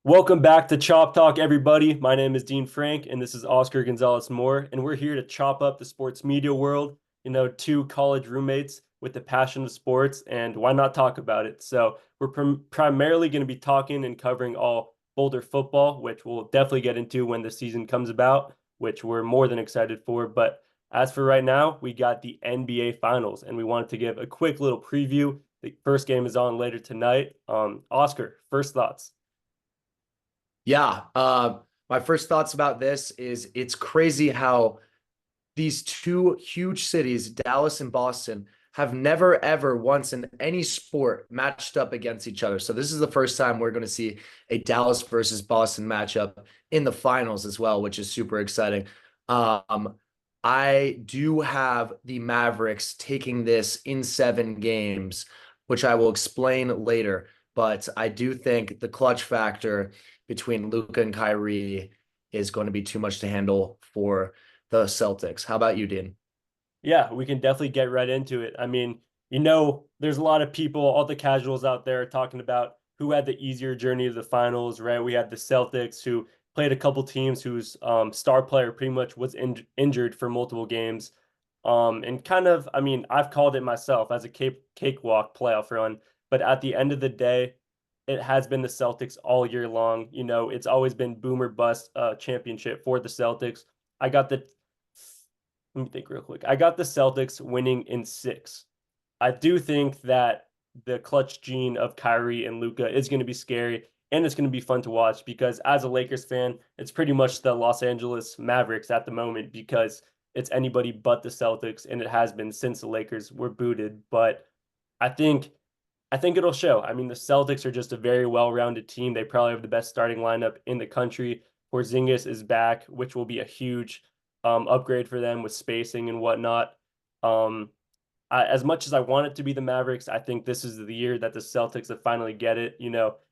Welcome back to Chop Talk, everybody. My name is Dean Frank, and this is Oscar Gonzalez Moore, and we're here to chop up the sports media world. Two college roommates with the passion of sports, and why not talk about it? So we're primarily going to be talking and covering all Boulder football, which we'll definitely get into when the season comes about, which we're more than excited for. But as for right now, we got the NBA Finals, and we wanted to give a quick little preview. The first game is on later tonight. Oscar, first thoughts. Yeah, my first thoughts about this is it's crazy how these two huge cities, Dallas and Boston, have never ever once in any sport matched up against each other. So this is the first time we're going to see a Dallas versus Boston matchup in the finals as well, which is super exciting. Um, I do have the Mavericks taking this in 7 games, which I will explain later. But I do think the clutch factor between Luka and Kyrie is going to be too much to handle for the Celtics. How about you, Dean? Yeah, we can definitely get right into it. I mean, there's a lot of people, all the casuals out there talking about who had the easier journey to the finals, right? We had the Celtics who played a couple teams whose star player pretty much was injured for multiple games. And kind of, I mean, I've called it myself as a cakewalk playoff run, but at the end of the day, it has been the Celtics all year long. It's always been boomer bust championship for the Celtics. I got the Let me think real quick. I got the Celtics winning in six. I do think that the clutch gene of Kyrie and Luka is going to be scary and it's going to be fun to watch because as a Lakers fan, it's pretty much the Los Angeles Mavericks at the moment because it's anybody but the Celtics and it has been since the Lakers were booted. But I think I think it'll show. I mean, the Celtics are just a very well-rounded team. They probably have the best starting lineup in the country. Porzingis is back, which will be a huge upgrade for them with spacing and whatnot. Um, as much as I want it to be the Mavericks, I think this is the year that the Celtics have finally get it.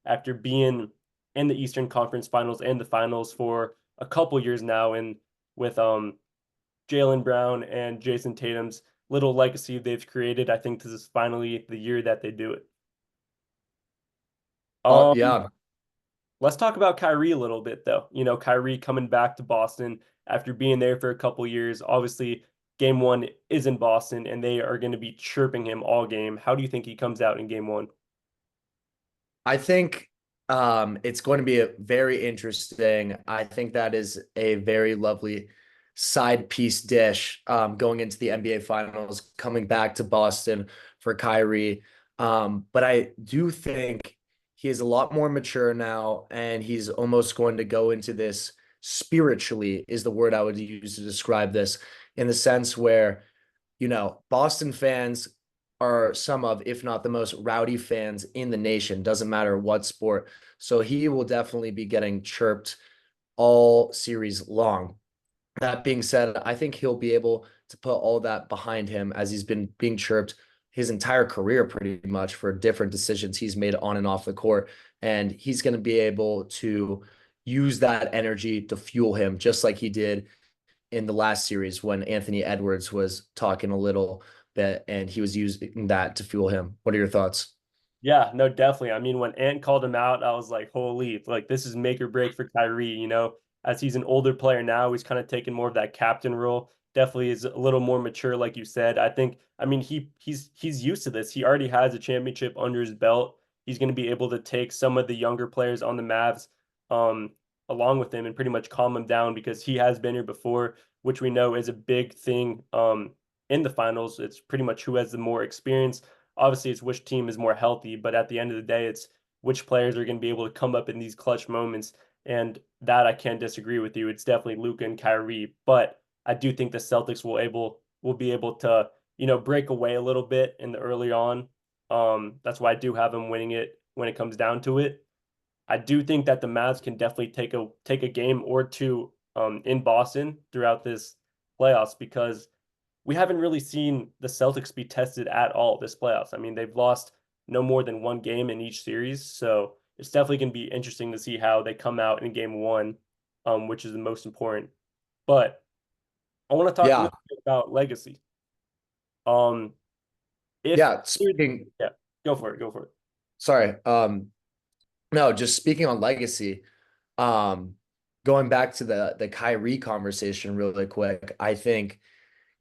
After being in the Eastern Conference Finals and the Finals for a couple years now, and with Jaylen Brown and Jason Tatum's little legacy they've created, I think this is finally the year that they do it. Um, Yeah, let's talk about Kyrie a little bit, though. Kyrie coming back to Boston after being there for a couple years. Obviously, game one is in Boston, and they are going to be chirping him all game. How do you think he comes out in game one? I think it's going to be a very interesting. I think that is a very lovely side piece dish going into the NBA Finals, coming back to Boston for Kyrie. But I do think he is a lot more mature now, and he's almost going to go into this spiritually, is the word I would use to describe this, in the sense where Boston fans are some of, if not the most rowdy fans in the nation, doesn't matter what sport. So he will definitely be getting chirped all series long. That being said, I think he'll be able to put all that behind him as he's been being chirped his entire career pretty much for different decisions he's made on and off the court. And he's going to be able to use that energy to fuel him just like he did in the last series when Anthony Edwards was talking a little bit and he was using that to fuel him. What are your thoughts? Yeah, no, definitely. I mean, when Ant called him out, I was like, holy, like this is make or break for Kyrie, as he's an older player now, he's kind of taking more of that captain role. Definitely is a little more mature, like you said. I mean, he's used to this. He already has a championship under his belt. He's going to be able to take some of the younger players on the Mavs um along with him and pretty much calm them down because he has been here before, which we know is a big thing in the finals. It's pretty much who has the more experience. Obviously it's which team is more healthy, but at the end of the day, it's which players are going to be able to come up in these clutch moments. And that I can't disagree with you. It's definitely Luka and Kyrie, but I do think the Celtics will be able to break away a little bit in the early on. That's why I do have them winning it when it comes down to it. I do think that the Mavs can definitely take a game or two in Boston throughout this playoffs because we haven't really seen the Celtics be tested at all this playoffs. I mean, they've lost no more than one game in each series, so it's definitely going to be interesting to see how they come out in game one, which is the most important. But I want to talk a Yeah. little bit about legacy. Um, if Yeah. Speaking, yeah, go for it, go for it. sorry. No, just speaking on legacy, um, going back to the Kyrie conversation really quick, I think,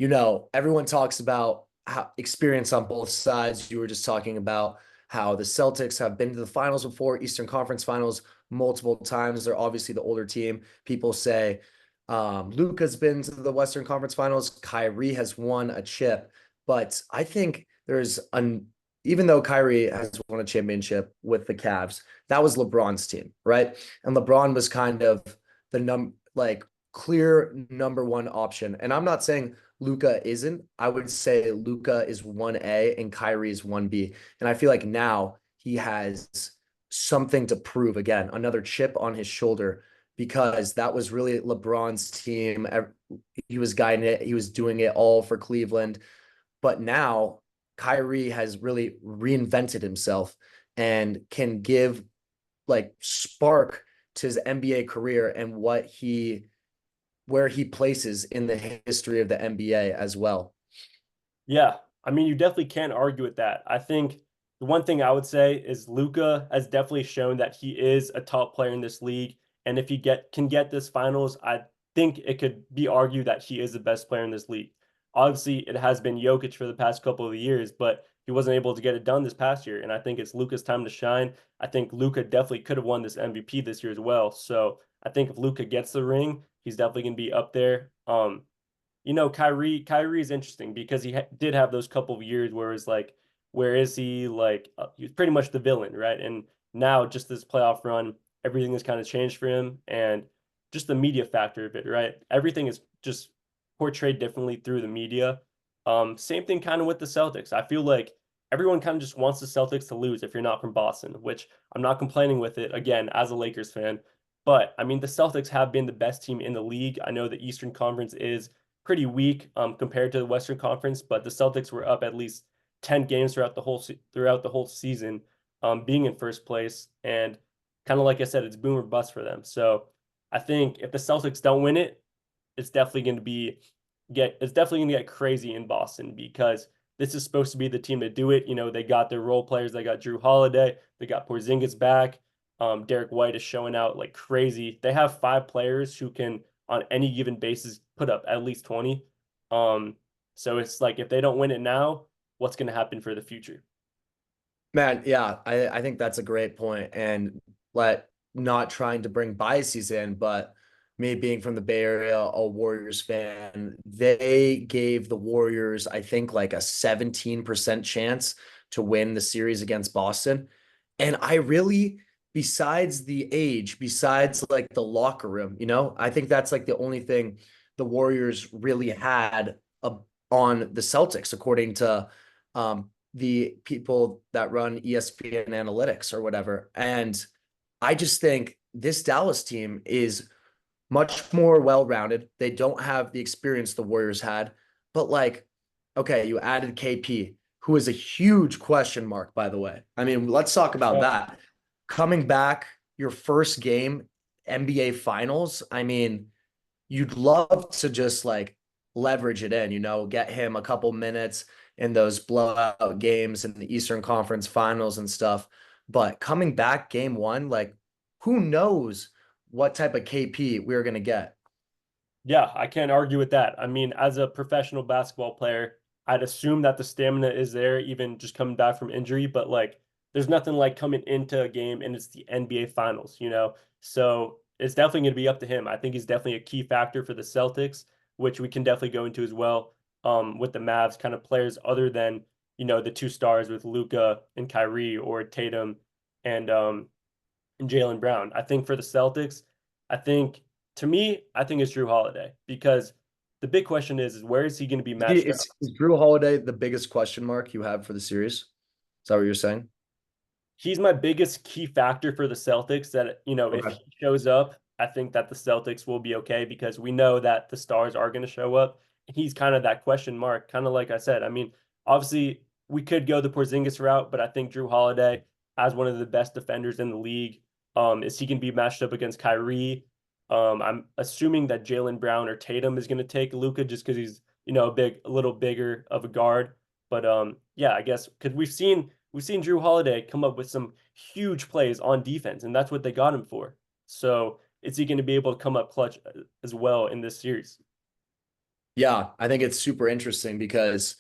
everyone talks about how experience on both sides. You were just talking about how the Celtics have been to the finals before, Eastern Conference Finals multiple times. They're obviously the older team. People say Luka's been to the Western Conference Finals. Kyrie has won a chip, but I think there's an even though Kyrie has won a championship with the Cavs, that was LeBron's team, right? And LeBron was kind of the clear number one option. And I'm not saying Luka isn't. I would say Luka is 1A and Kyrie is 1B. And I feel like now he has something to prove again, another chip on his shoulder, because that was really LeBron's team. He was guiding it, he was doing it all for Cleveland. But now Kyrie has really reinvented himself and can give spark to his NBA career and where he places in the history of the NBA as well. Yeah, I mean, you definitely can't argue with that. I think the one thing I would say is Luca has definitely shown that he is a top player in this league, and if he get this finals, I think it could be argued that he is the best player in this league. Obviously, it has been Jokic for the past couple of years, but he wasn't able to get it done this past year, and I think it's Luca's time to shine. I think Luca definitely could have won this MVP this year as well. So I think if Luca gets the ring, he's definitely gonna be up there. Kyrie is interesting because did have those couple of years where it's like, where is he? Like, he was pretty much the villain, right? And now just this playoff run, everything has kind of changed for him, and just the media factor of it, right? Everything is just portrayed differently through the media. Same thing kind of with the Celtics. I feel like everyone kind of just wants the Celtics to lose if you're not from Boston, which I'm not complaining with it again as a Lakers fan. But I mean, the Celtics have been the best team in the league. I know the Eastern Conference is pretty weak compared to the Western Conference, but the Celtics were up at least 10 games throughout the whole season, being in first place. And kind of like I said, it's boom or bust for them. So I think if the Celtics don't win it, it's definitely going to get crazy in Boston because this is supposed to be the team to do it. They got their role players. They got Drew Holiday. They got Porzingis back. Derek White is showing out like crazy. They have five players who can, on any given basis, put up at least 20. Um, so it's like if they don't win it now, what's going to happen for the future? Man, yeah, I think that's a great point. And let not trying to bring biases in, but me being from the Bay Area, a Warriors fan, they gave the Warriors, I think, like a 17% chance to win the series against Boston. And I really, besides the age, besides like the locker room, I think that's like the only thing the Warriors really had on the Celtics, according to the people that run ESPN analytics or whatever. And I just think this Dallas team is much more well-rounded. They don't have the experience the Warriors had, but okay, you added KP, who is a huge question mark, by the way. I mean, let's talk about Yeah. that. Coming back, your first game, NBA Finals. I mean, you'd love to just leverage it in, get him a couple minutes in those blowout games in the Eastern Conference Finals and stuff. But coming back game one, who knows what type of KP we're going to get? Yeah, I can't argue with that. I mean, as a professional basketball player, I'd assume that the stamina is there, even just coming back from injury. But like, there's nothing like coming into a game and it's the NBA Finals. So it's definitely going to be up to him. I think he's definitely a key factor for the Celtics, which we can definitely go into as well. With the Mavs, kind of players other than the two stars with Luca and Kyrie or Tatum and Jalen Brown. I think for the Celtics, I think to me, I think it's Drew Holiday because the big question is where is he going to be matched up? Is Drew Holiday the biggest question mark you have for the series? Is that what you're saying? He's my biggest key factor for the Celtics that, if Okay. he shows up, I think that the Celtics will be okay because we know that the stars are going to show up. He's kind of that question mark, kind of like I said. I mean, obviously, we could go the Porzingis route, but I think Drew Holiday, as one of the best defenders in the league, is he can be matched up against Kyrie. I'm assuming that Jalen Brown or Tatum is going to take Luka just because he's, a little bigger of a guard. But yeah, I guess because we've seen Drew Holiday come up with some huge plays on defense, and that's what they got him for. So is he going to be able to come up clutch as well in this series? Yeah, I think it's super interesting because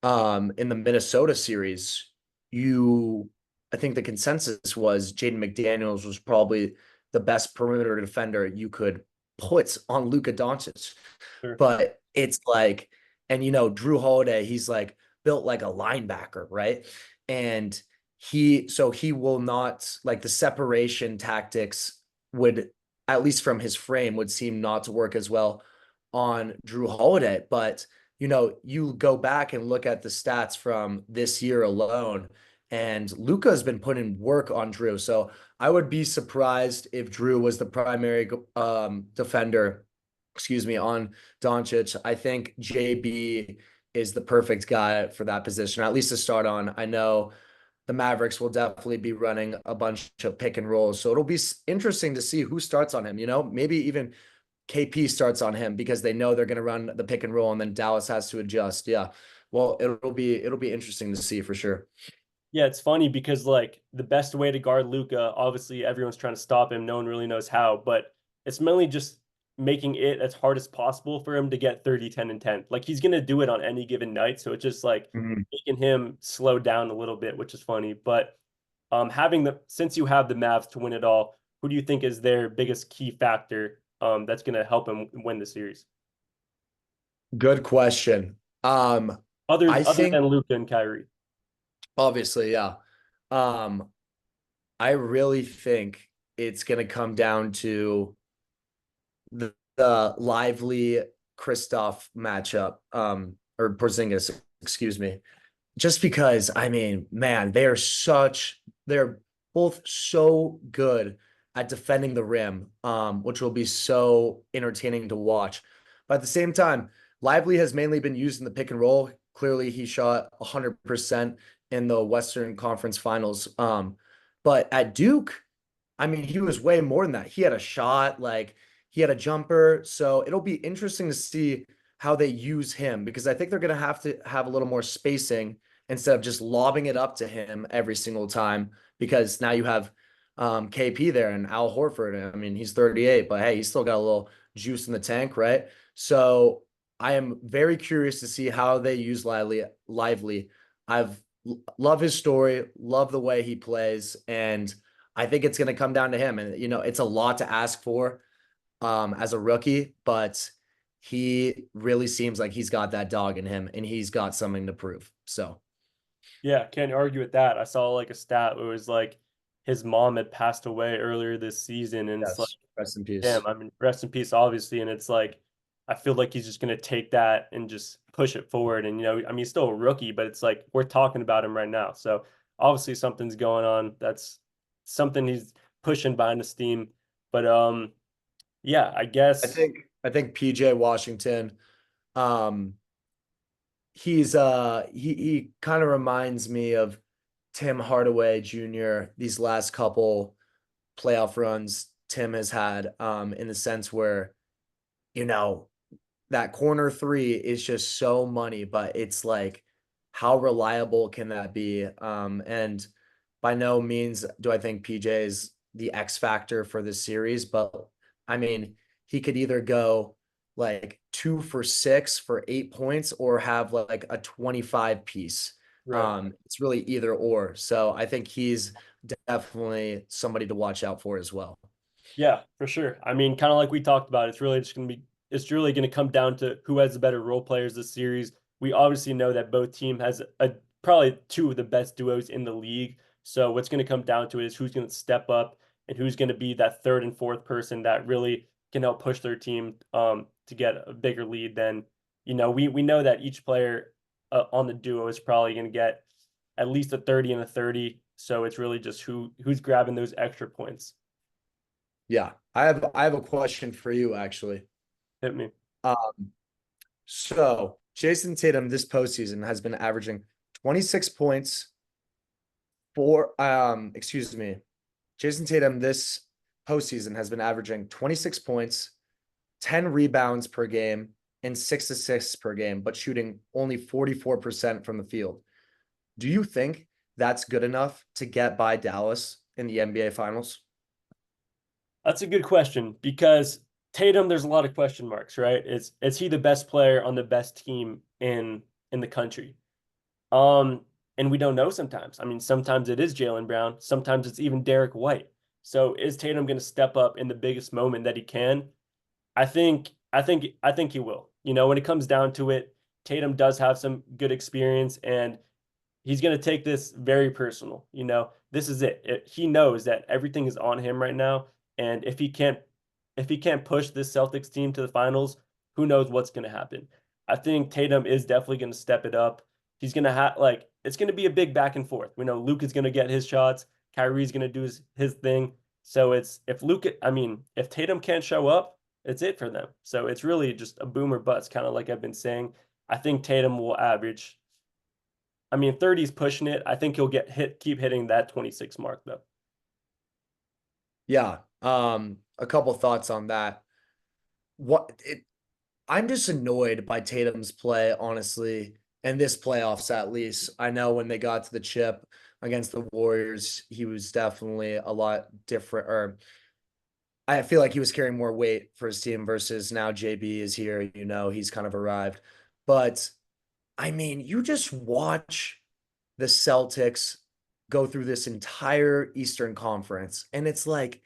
in the Minnesota series, you I think the consensus was Jaden McDaniels was probably the best perimeter defender you could put on Luka Doncic. Sure. But it's like, and Drew Holiday, he's like built like a linebacker, right? And he will not like the separation tactics would, at least from his frame, would seem not to work as well on Drew Holiday. But you go back and look at the stats from this year alone, and Luka has been putting work on Drew. So I would be surprised if Drew was the primary defender, excuse me, on Doncic. I think JB is the perfect guy for that position, at least to start on. I know the Mavericks will definitely be running a bunch of pick and rolls. So it'll be interesting to see who starts on him. Maybe even KP starts on him because they know they're going to run the pick and roll and then Dallas has to adjust. Yeah. Well, it'll be interesting to see for sure. Yeah, it's funny because like the best way to guard Luca, obviously everyone's trying to stop him. No one really knows how, but it's mainly just making it as hard as possible for him to get 30, 10, and 10. Like he's gonna do it on any given night. So it's just like Mhm. making him slow down a little bit, which is funny. But having the since you have the Mavs to win it all, who do you think is their biggest key factor that's gonna help him win the series? Good question. I Other think than Luca and Kyrie. obviously, yeah. Um, I really think it's going to come down to the lively Kristoff matchup, or Porzingis, excuse me. Just because, I mean, man, they're both so good at defending the rim, which will be so entertaining to watch. But at the same time, Lively has mainly been used in the pick and roll. Clearly, he shot 100% in the Western Conference Finals. But at Duke, I mean, he was way more than that. He had a shot, like he had a jumper. So it'll be interesting to see how they use him because I think they're going to have a little more spacing instead of just lobbing it up to him every single time because now you have KP there and Al Horford. I mean, he's 38, but hey, he's still got a little juice in the tank, right? So I am very curious to see how they use Lively. I've love his story, love the way he plays, and I think it's going to come down to him. And it's a lot to ask for as a rookie, but he really seems like he's got that dog in him and he's got something to prove. So, Yeah, can't argue with that. I saw like a stat where it was like his mom had passed away earlier this season, and it's like, yes, rest in peace. damn, I mean, rest in peace, obviously. And it's like, I feel like he's just gonna take that and just push it forward. And I mean, he's still a rookie, but it's like we're talking about him right now. So obviously something's going on. That's something he's pushing behind the steam. But yeah, I I guess think I think PJ Washington, um, he kind of reminds me of Tim Hardaway Jr. These last couple playoff runs Tim has had, in the sense where, you know, that corner three is just so money, but it's like, how reliable can that be? And by no means do I think PJ is the X factor for this series, but I mean, he could either go like 2 for 6 for 8 points or have like a 25 piece. right. It's really either or. So I think he's definitely somebody to watch out for as well. Yeah, for sure. I mean, kind of like we talked about, it's really gonna come down to who has the better role players this series. We obviously know that both team has probably two of the best duos in the league. So what's gonna come down to it is who's gonna step up and who's gonna be that third and fourth person that really can help push their team to get a bigger lead. Than we know that each player on the duo is probably gonna get at least a 30 and a 30. So it's really just who's grabbing those extra points. Yeah, I have a question for you actually. Hit me. Um, so Jason Tatum this postseason has been averaging 26 points for excuse me. Jason Tatum this postseason has been averaging 26 points, 10 rebounds per game, and 6 assists per game, but shooting only 44% from the field. Do you think that's good enough to get by Dallas in the NBA Finals? That's a good question because Tatum, there's a lot of question marks, right? Is he the best player on the best team in the country? Um, and we don't know sometimes. I mean, sometimes it is Jaylen Brown, sometimes it's even Derek White. So is Tatum going to step up in the biggest moment that he can? I think he will. You know, when it comes down to it, Tatum does have some good experience and he's going to take this very personal. You know, this is it. He knows that everything is on him right now, and if he can't push this Celtics team to the finals, who knows what's going to happen. I think Tatum is definitely going to step it up. He's going to have like it's going to be a big back and forth. We know Luke is going to get his shots, Kyrie's going to do his thing. So it's if Tatum can't show up, it's it for them. So it's really just a boom or bust, kind of like I've been saying. I think Tatum will average 30 is pushing it. I think he'll keep hitting that 26 mark though. Yeah. A couple thoughts on that. I'm just annoyed by Tatum's play, honestly, and this playoffs at least. I know when they got to the chip against the Warriors, he was definitely a lot different, or I feel like he was carrying more weight for his team versus now JB is here, he's kind of arrived. But I mean, you just watch the Celtics go through this entire Eastern Conference, and it's like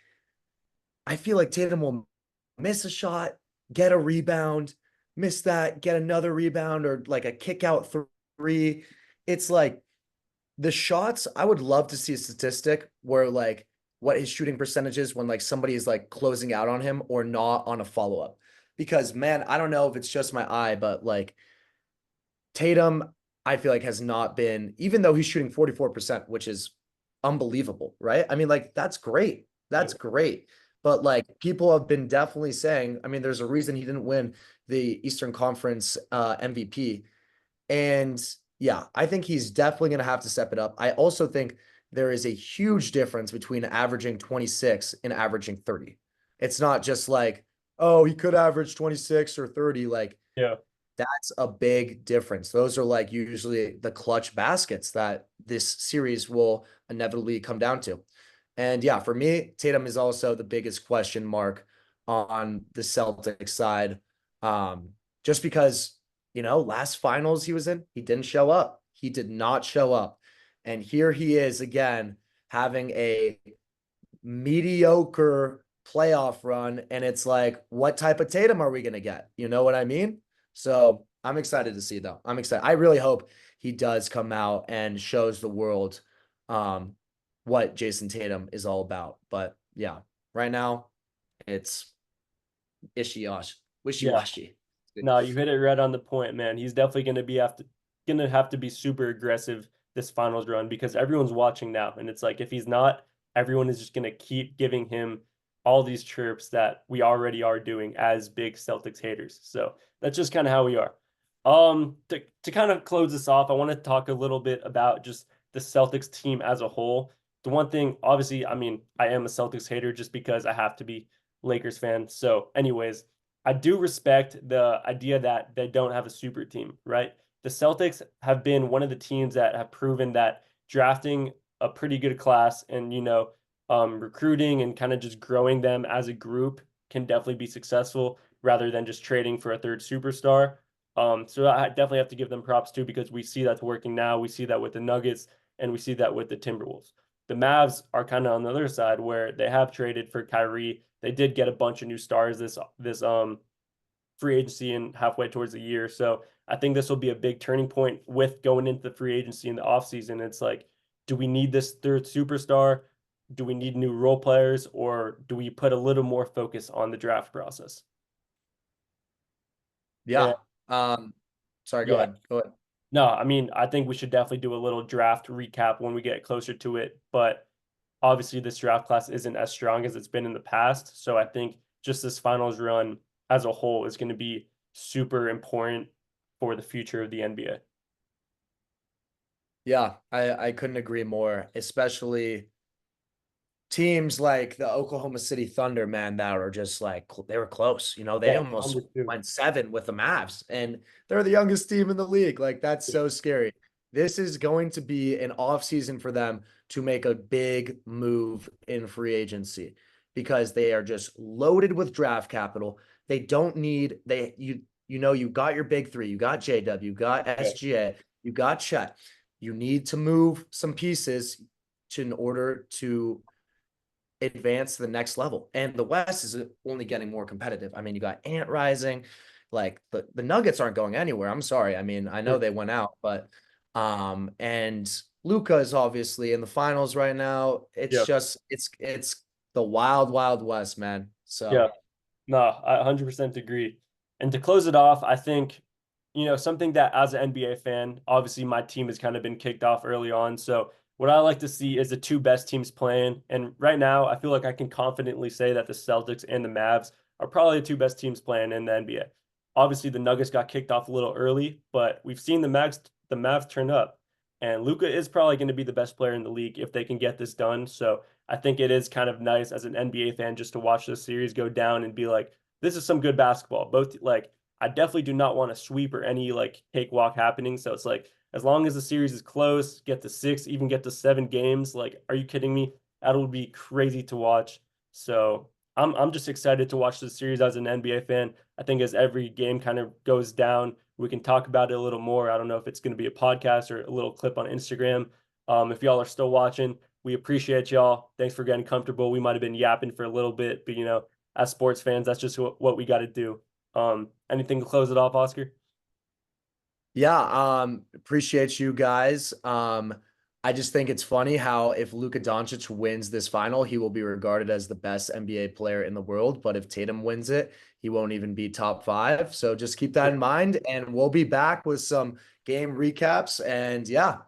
I feel like Tatum will miss a shot, get a rebound, miss that, get another rebound, or like a kick out three. It's like the shots. I would love to see a statistic where like what his shooting percentage is when like somebody is like closing out on him or not on a follow up. Because man, I don't know if it's just my eye, but like Tatum, I feel like has not been, even though he's shooting 44%, which is unbelievable, right? I mean, like, that's great. That's great. But like people have been definitely saying, I mean, there's a reason he didn't win the Eastern Conference MVP. And yeah, I think he's definitely going to have to step it up. I also think there is a huge difference between averaging 26 and averaging 30. It's not just like, oh, he could average 26 or 30. Like, Yeah. that's a big difference. Those are like usually the clutch baskets that this series will inevitably come down to. And yeah, for me, Tatum is also the biggest question mark on the Celtics side. Just because, last finals he was in, he didn't show up. He did not show up. And here he is again having a mediocre playoff run. And it's like, what type of Tatum are we going to get? You know what I mean? So I'm excited to see, though. I'm excited. I really hope he does come out and shows the world um, what Jason Tatum is all about. But yeah, right now it's wishy Yeah. washy. No, you hit it right on the point, man. He's definitely gonna have to be super aggressive this finals run because everyone's watching now. And it's like if he's not, everyone is just gonna keep giving him all these chirps that we already are doing as big Celtics haters. So that's just kind of how we are. To kind of close this off, I want to talk a little bit about just the Celtics team as a whole. The one thing, obviously, I am a Celtics hater just because I have to be Lakers fan. So, anyways, I do respect the idea that they don't have a super team, right? The Celtics have been one of the teams that have proven that drafting a pretty good class and, recruiting and kind of just growing them as a group can definitely be successful rather than just trading for a third superstar. So I definitely have to give them props too because we see that's working now. We see that with the Nuggets and we see that with the Timberwolves. The Mavs are kind of on the other side where they have traded for Kyrie. They did get a bunch of new stars this free agency and halfway towards the year. So I think this will be a big turning point with going into the free agency in the offseason. It's like, do we need this third superstar? Do we need new role players, or do we put a little more focus on the draft process? And Yeah. Um, Sorry, go yeah, ahead. Go ahead. no, I think we should definitely do a little draft recap when we get closer to it. But obviously, this draft class isn't as strong as it's been in the past. So I think just this finals run as a whole is going to be super important for the future of the NBA. Yeah, I couldn't agree more, especially teams like the Oklahoma City Thunder, man, that are just like they were close. They Yeah, almost Thunder too. went seven with the Mavs, and they're the youngest team in the league. Like that's so scary. this is going to be an off season for them to make a big move in free agency because they are just loaded with draft capital. They don't need you got your big three. You got JW, you got Yeah. SGA, you got Chet. You need to move some pieces in order to advance to the next level. And the West is only getting more competitive. I mean, you got Ant Rising, like the Nuggets aren't going anywhere. I'm sorry. I mean, I know they went out, but and Luca is obviously in the finals right now. It's Yeah. just it's the wild, wild West, man. Yeah. So No, I 100% agree. And to close it off, I think, something that as an NBA fan, obviously my team has kind of been kicked off early on. So what I like to see is the two best teams playing. And right now, I feel like I can confidently say that the Celtics and the Mavs are probably the two best teams playing in the NBA. Obviously, the Nuggets got kicked off a little early, but we've seen the Mavs turn up. And Luca is probably going to be the best player in the league if they can get this done. So I think it is kind of nice as an NBA fan just to watch this series go down and be like, this is some good basketball. Both like I definitely do not want a sweep or any like cakewalk happening. So it's like as long as the series is close, get to 6, even get to 7 games. Like, are you kidding me? That would be crazy to watch. So I'm just excited to watch this series as an NBA fan. I think as every game kind of goes down, we can talk about it a little more. I don't know if it's going to be a podcast or a little clip on Instagram. If y'all are still watching, we appreciate y'all. Thanks for getting comfortable. We might have been yapping for a little bit, but as sports fans, that's just what we got to do. Anything to close it off, Oscar? yeah, appreciate you guys. I just think it's funny how if Luka Doncic wins this final, he will be regarded as the best NBA player in the world. But if Tatum wins it, he won't even be top five. So just keep that in mind, and we'll be back with some game recaps. And yeah.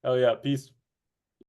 Oh yeah, peace.